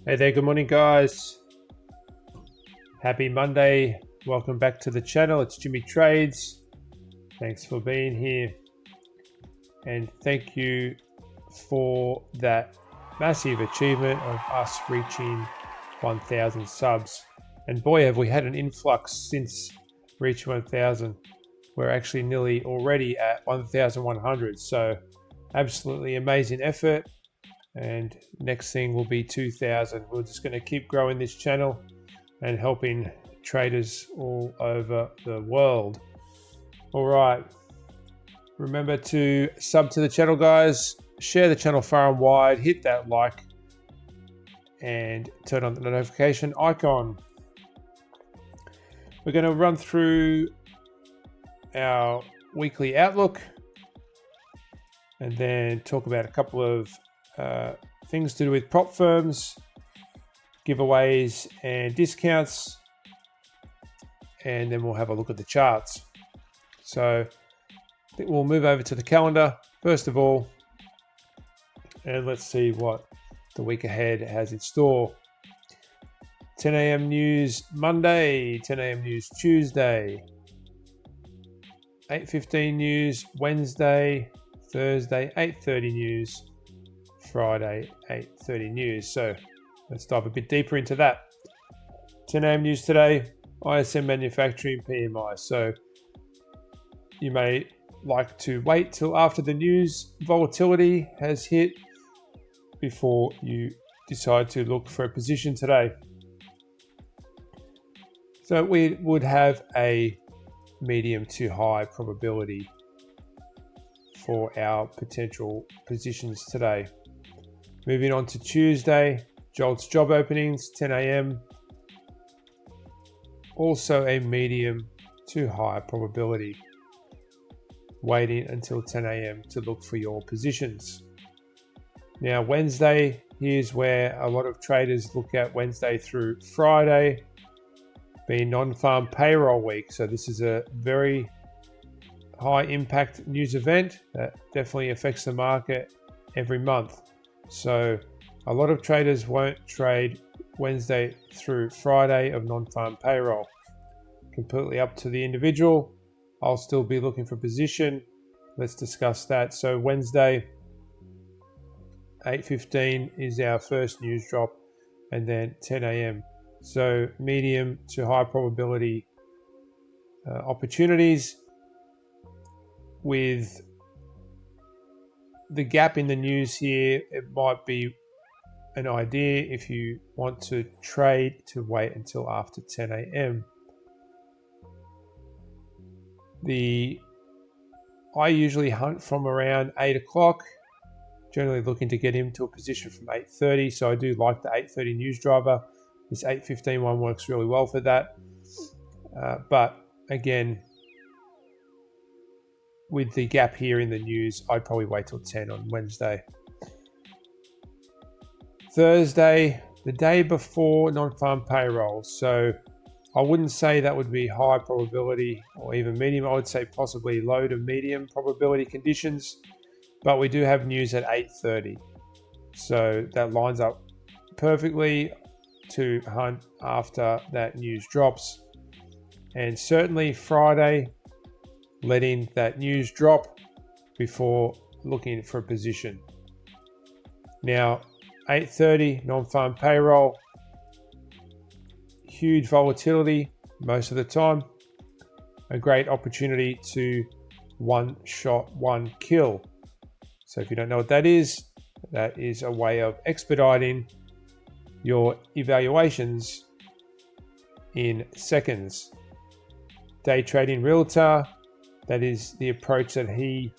Hey there, good morning guys. Happy Monday. Welcome back to the channel. It's Jimmy Trades. Thanks for being here. And thank you for that massive achievement of us reaching 1,000 subs. And boy, have we had an influx since reaching 1,000. We're actually nearly already at 1,100. So absolutely amazing effort. And next thing will be 2,000. We're just going to keep growing this channel and helping traders all over the world. All right. Remember to sub to the channel, guys. Share the channel far and wide. Hit that like and turn on the notification icon. We're going to run through our weekly outlook and then talk about a couple of things to do with prop firms, giveaways and discounts, and then we'll have a look at the charts. So I think we'll move over to the calendar first of all, and let's see what the week ahead has in store. 10 a.m. news Monday, 10 a.m. news Tuesday, 8:15 news Wednesday, Thursday 8:30 news, Friday 8:30 news. So let's dive a bit deeper into that. 10 a.m. news today, ISM manufacturing PMI. So you may like to wait till after the news volatility has hit before you decide to look for a position today. So we would have a medium to high probability for our potential positions today. Moving on to Tuesday, JOLTS job openings, 10 a.m. Also a medium to high probability. Waiting until 10 a.m. to look for your positions. Now Wednesday, here's where a lot of traders look at Wednesday through Friday, being non-farm payroll week. So this is a very high impact news event that definitely affects the market every month. So a lot of traders won't trade Wednesday through Friday of non-farm payroll. Completely up to the individual. I'll still be looking for position. Let's discuss that. So Wednesday, 8:15 is our first news drop, and then 10 a.m. So medium to high probability opportunities. With the gap in the news here, it might be an idea if you want to trade to wait until after 10 a.m. I usually hunt from around 8 o'clock, generally looking to get into a position from 8:30. So I do like the 8:30 news driver. This 8:15 one works really well for that. But again, with the gap here in the news, I'd probably wait till 10 on Wednesday. Thursday, the day before non-farm payroll. So I wouldn't say that would be high probability or even medium. I would say possibly low to medium probability conditions. But we do have news at 8:30. So that lines up perfectly to hunt after that news drops. And certainly Friday, letting that news drop before looking for a position. Now, 8:30 non-farm payroll, huge volatility most of the time. A great opportunity to one shot, one kill. So if you don't know what that is a way of expediting your evaluations in seconds. Day trading realtor, that is the approach that he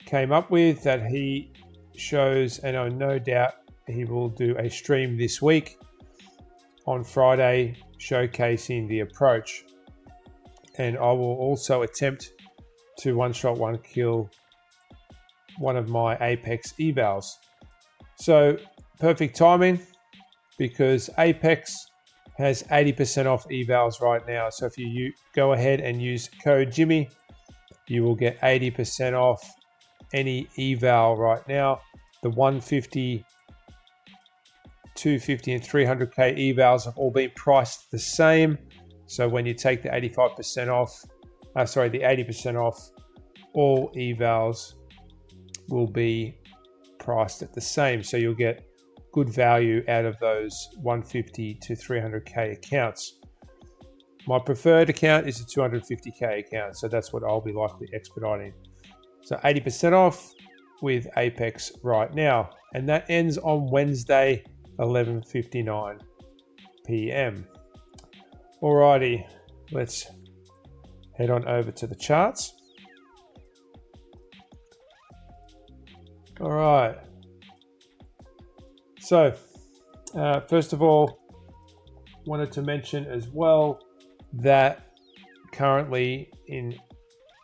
came up with, that he shows, and I no doubt he will do a stream this week on Friday showcasing the approach. And I will also attempt to one shot, one kill one of my Apex evals. So perfect timing, because Apex has 80% off evals right now. So if you go ahead and use code Jimmy, you will get 80% off any eval right now. The 150 250 and 300k evals have all been priced the same. So when you take the 85% off, the 80% off, all evals will be priced at the same. So you'll get good value out of those 150 to 300k accounts. My preferred account is a 250k account, so that's what I'll be likely expediting. So 80% off with Apex right now, and that ends on Wednesday, 11:59 p.m. Alrighty, let's head on over to the charts. All right. So, first of all, wanted to mention as well that currently in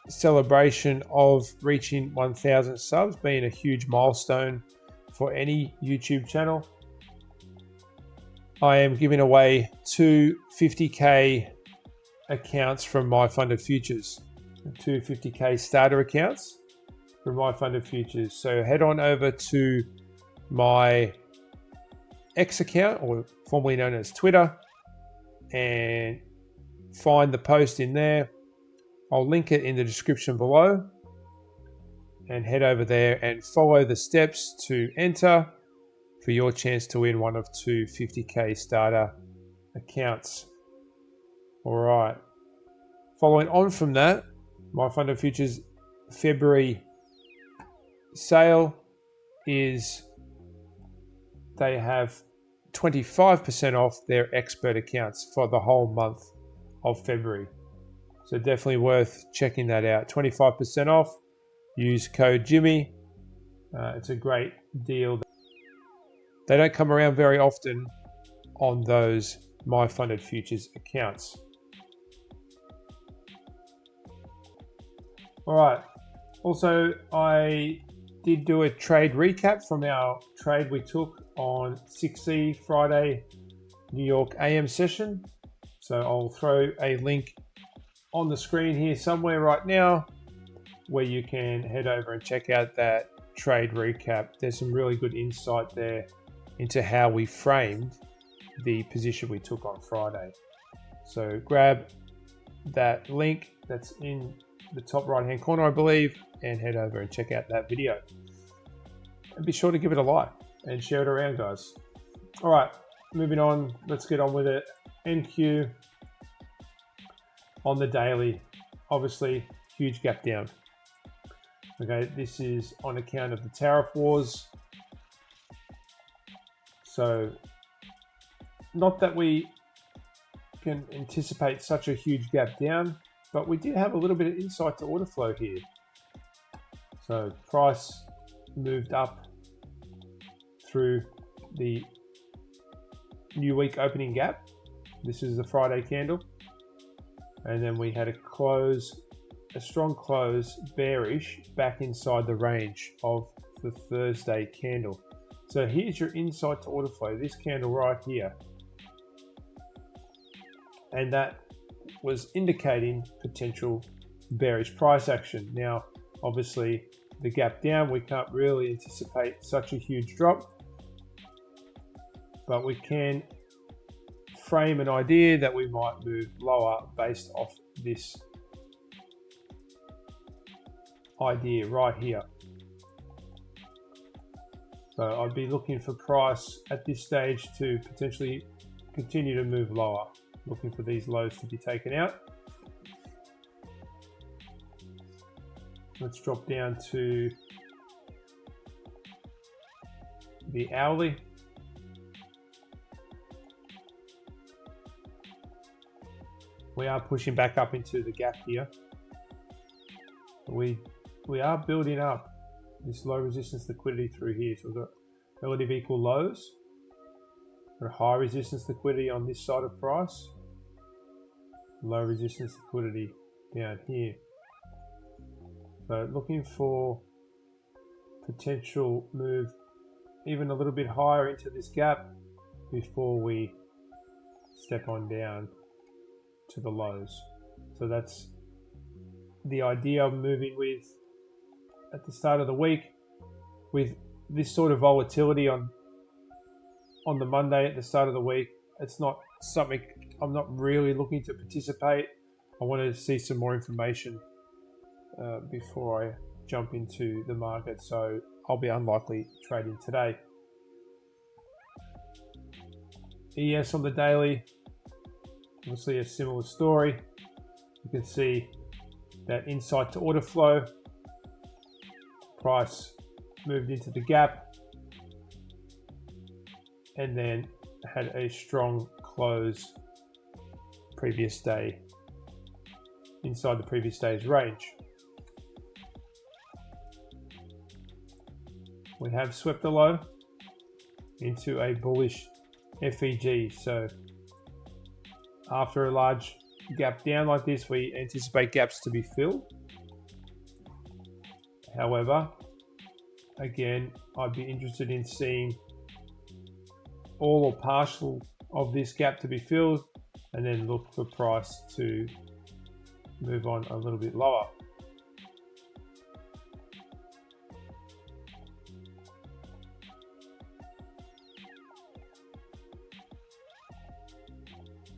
celebration of reaching 1,000 subs, being a huge milestone for any YouTube channel, I am giving away 2 50k accounts from My Funded Futures, 2 50k starter accounts from My Funded Futures. So head on over to my X account, or formerly known as Twitter, and find the post in there. I'll link it in the description below, and head over there and follow the steps to enter for your chance to win one of 2 50k starter accounts. All right. Following on from that, My Funded Futures February sale is they have 25% off their expert accounts for the whole month of February. So definitely worth checking that out. 25% off. Use code Jimmy. It's a great deal. They don't come around very often on those My Funded Futures accounts. All right. Also, I did do a trade recap from our trade we took on 6E Friday New York AM session. So I'll throw a link on the screen here somewhere right now where you can head over and check out that trade recap. There's some really good insight there into how we framed the position we took on Friday. So grab that link that's in the top right hand corner, I believe, and head over and check out that video. And be sure to give it a like and share it around, guys. All right, moving on. Let's get on with it. NQ on the daily, obviously huge gap down. Okay, this is on account of the tariff wars. So not that we can anticipate such a huge gap down, but we did have a little bit of insight to order flow here. So price moved up through the new week opening gap. This is the Friday candle. And then we had a strong close bearish back inside the range of the Thursday candle. So here's your insight to order flow, this candle right here. And that was indicating potential bearish price action. Now, obviously, the gap down, we can't really anticipate such a huge drop, but we can frame an idea that we might move lower based off this idea right here. So I'd be looking for price at this stage to potentially continue to move lower, looking for these lows to be taken out. Let's drop down to the hourly. We are pushing back up into the gap here. We are building up this low resistance liquidity through here. So we've got relative equal lows. Got high resistance liquidity on this side of price. Low resistance liquidity down here. So looking for potential move even a little bit higher into this gap before we step on down to the lows. So that's the idea of moving with at the start of the week with this sort of volatility on on the Monday at the start of the week. It's not something I'm not really looking to participate. I want to see some more information before I jump into the market, so I'll be unlikely trading today. ES on the daily, obviously a similar story. You can see that insight to order flow. Price moved into the gap and then had a strong close previous day inside the previous day's range. We have swept the low into a bullish FEG. So after a large gap down like this, we anticipate gaps to be filled. However, again, I'd be interested in seeing all or partial of this gap to be filled and then look for price to move on a little bit lower.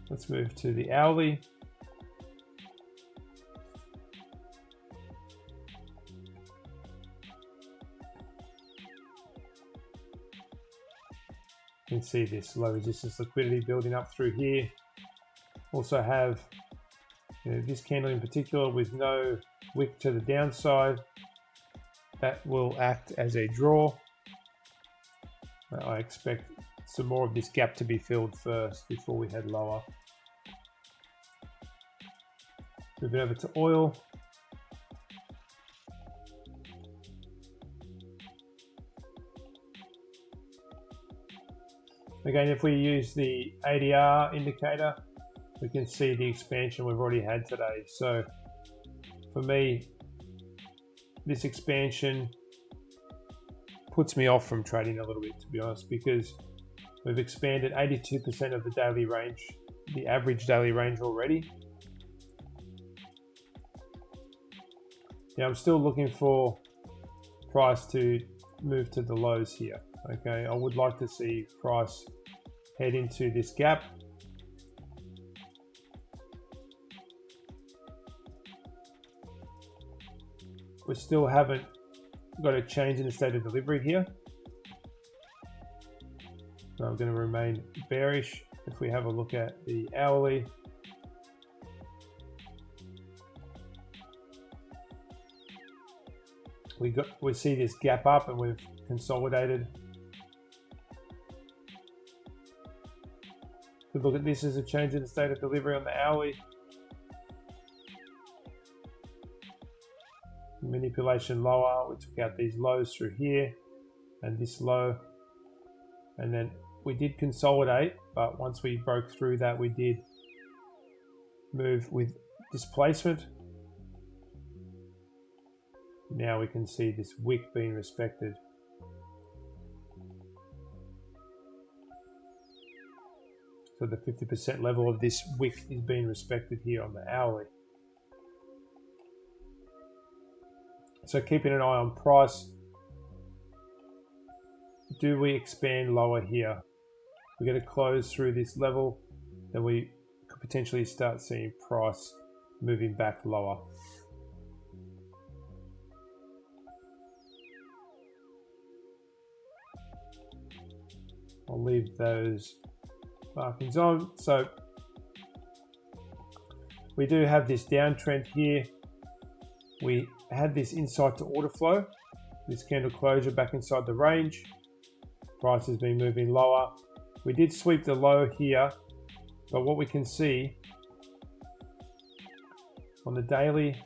Let's move to the hourly. You can see this low resistance liquidity building up through here. Also have this candle in particular with no wick to the downside. That will act as a draw. I expect some more of this gap to be filled first before we head lower. Moving over to oil. Again, if we use the ADR indicator, we can see the expansion we've already had today. So for me, this expansion puts me off from trading a little bit, to be honest, because we've expanded 82% of the daily range, the average daily range already. Now I'm still looking for price to move to the lows here. Okay, I would like to see price head into this gap. We still haven't got a change in the state of delivery here. So I'm going to remain bearish. If we have a look at the hourly, we see this gap up and we've consolidated. Could look at this as a change in the state of delivery on the hourly. Manipulation lower, we took out these lows through here and this low, and then we did consolidate, but once we broke through that, we did move with displacement. Now we can see this wick being respected. So the 50% level of this wick is being respected here on the hourly. So keeping an eye on price. Do we expand lower here? We're going to close through this level, then we could potentially start seeing price moving back lower. I'll leave those markings on. So we do have this downtrend here. We had this insight to order flow, this candle closure back inside the range. Price has been moving lower. We did sweep the low here, but what we can see on the daily,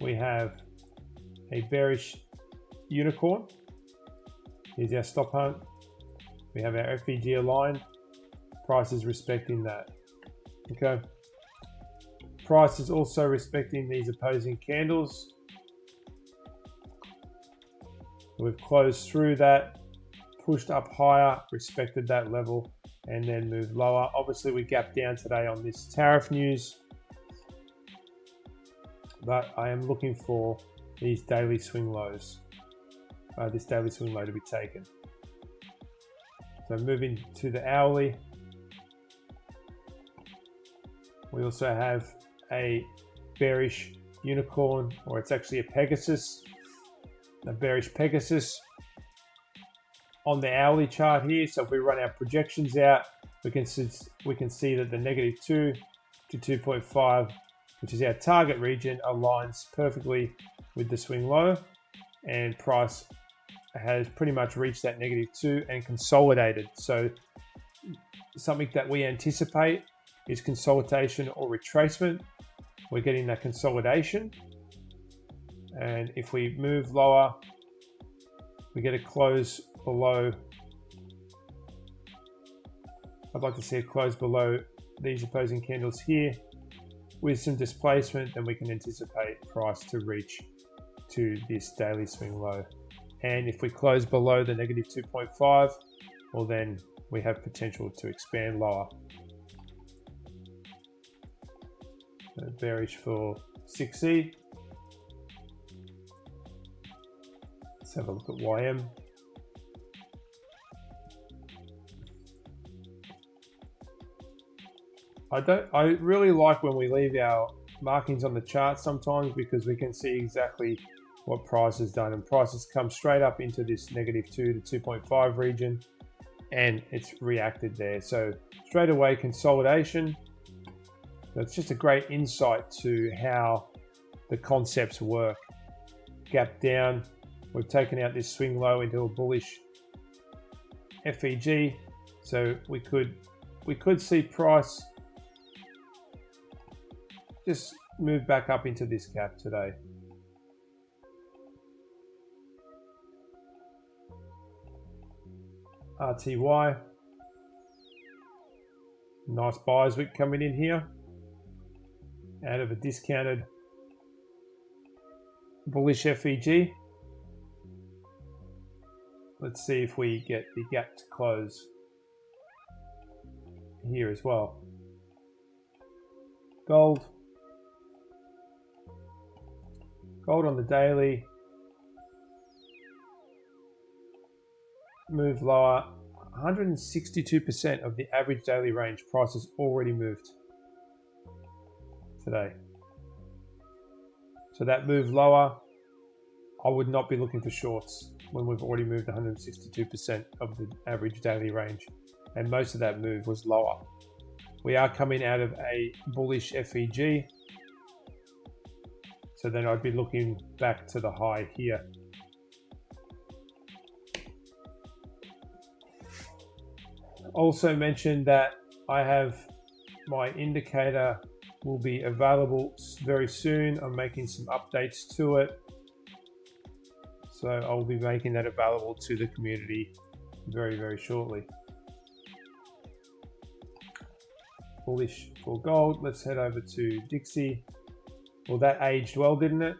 we have a bearish unicorn. Here's our stop hunt. We have our FEG aligned. Price is respecting that. Okay. Price is also respecting these opposing candles. We've closed through that, pushed up higher, respected that level, and then moved lower. Obviously, we gapped down today on this tariff news, but I am looking for these daily swing lows, this daily swing low to be taken. So moving to the hourly, we also have a bearish unicorn, or it's actually a Pegasus, a bearish Pegasus on the hourly chart here. So if we run our projections out, we can see that the -2 to 2.5, which is our target region, aligns perfectly with the swing low, and price has pretty much reached that -2 and consolidated. So something that we anticipate is consolidation or retracement. We're getting that consolidation, and if we move lower, we get a close below. I'd like to see a close below these opposing candles here with some displacement, then we can anticipate price to reach to this daily swing low. And if we close below the -2.5, well, then we have potential to expand lower. So bearish for 6E. Let's have a look at YM. I really like when we leave our markings on the chart sometimes, because we can see exactly what price has done, and price has come straight up into this -2 to 2.5 region, and it's reacted there. So straight away consolidation. That's just a great insight to how the concepts work. Gap down, we've taken out this swing low into a bullish FEG, so we could see price just move back up into this gap today. RTY, nice buyers wick coming in here out of a discounted bullish FEG. Let's see if we get the gap to close here as well. Gold on the daily, move lower. 162% of the average daily range price has already moved today. So that move lower, I would not be looking for shorts when we've already moved 162% of the average daily range, and most of that move was lower. We are coming out of a bullish FEG, so then I'd be looking back to the high here. Also mentioned that I have my indicator will be available very soon. I'm making some updates to it, so I'll be making that available to the community very, very shortly. Bullish for gold. Let's head over to Dixie. Well, that aged well, didn't it?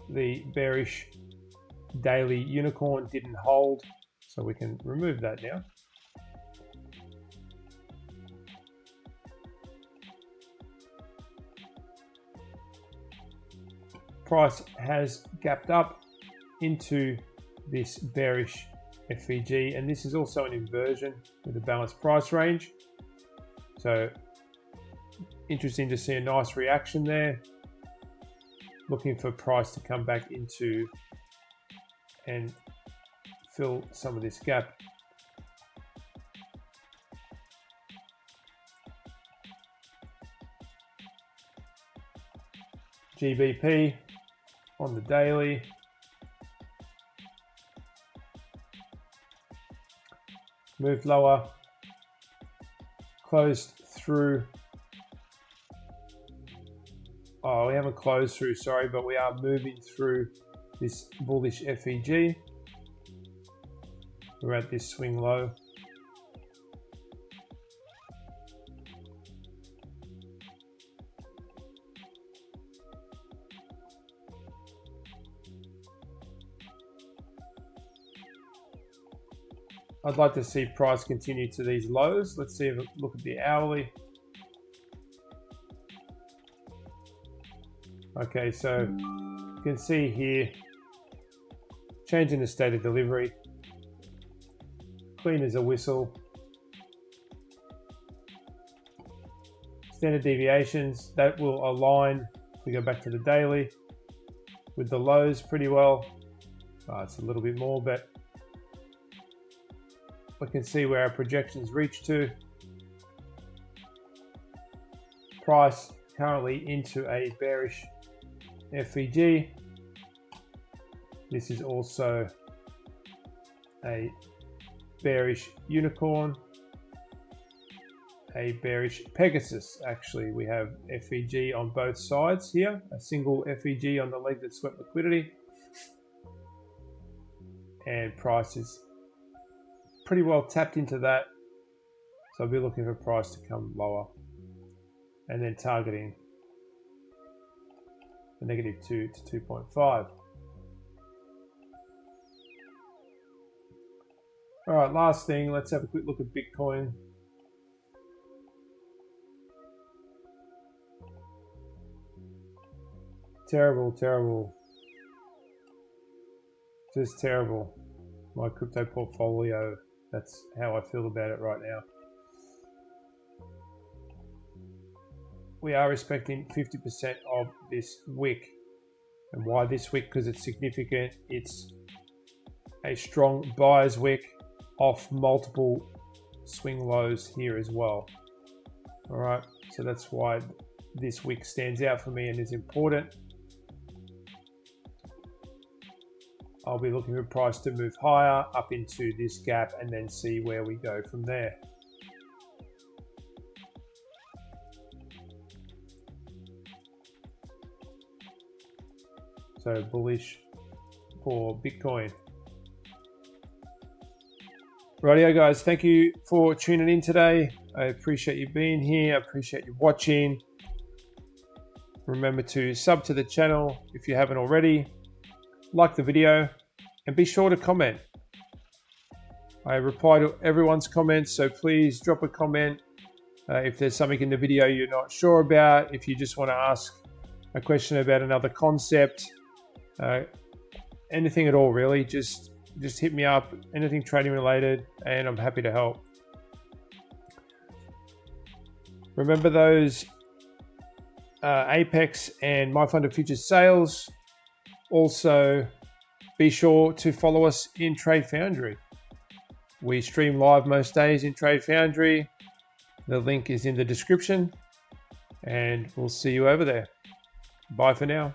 The bearish daily unicorn didn't hold, so we can remove that now. Price has gapped up into this bearish FEG, and this is also an inversion with a balanced price range. So interesting to see a nice reaction there. Looking for price to come back into and fill some of this gap. GBP on the daily. Moved lower, closed through. Oh, we haven't closed through, sorry, but we are moving through this bullish FEG. We're at this swing low. I'd like to see price continue to these lows. Let's see if we look at the hourly. Okay, so you can see here, changing the state of delivery. clean as a whistle. Standard deviations, that will align, if we go back to the daily, with the lows pretty well. It's a little bit more, but we can see where our projections reach to. Price currently into a bearish FEG. This is also a bearish unicorn, a bearish Pegasus. Actually, we have FEG on both sides here, a single FEG on the leg that swept liquidity, and price is pretty well tapped into that, so I'll be looking for price to come lower and then targeting the -2 to 2.5. All right, last thing, let's have a quick look at Bitcoin. Terrible, terrible. Just terrible. My crypto portfolio, that's how I feel about it right now. We are expecting 50% of this wick. And why this wick? Because it's significant. It's a strong buyer's wick off multiple swing lows here as well. All right, so that's why this wick stands out for me and is important. I'll be looking for price to move higher up into this gap and then see where we go from there. So bullish for Bitcoin. Rightio guys, thank you for tuning in today. I appreciate you being here. I appreciate you watching. Remember to sub to the channel if you haven't already. Like the video and be sure to comment. I reply to everyone's comments, so please drop a comment if there's something in the video you're not sure about, if you just want to ask a question about another concept, anything at all really, just hit me up, anything trading related, and I'm happy to help. Remember those Apex and My Funded Futures sales. Also, be sure to follow us in Trade Foundry. We stream live most days in Trade Foundry. The link is in the description, and we'll see you over there. Bye for now.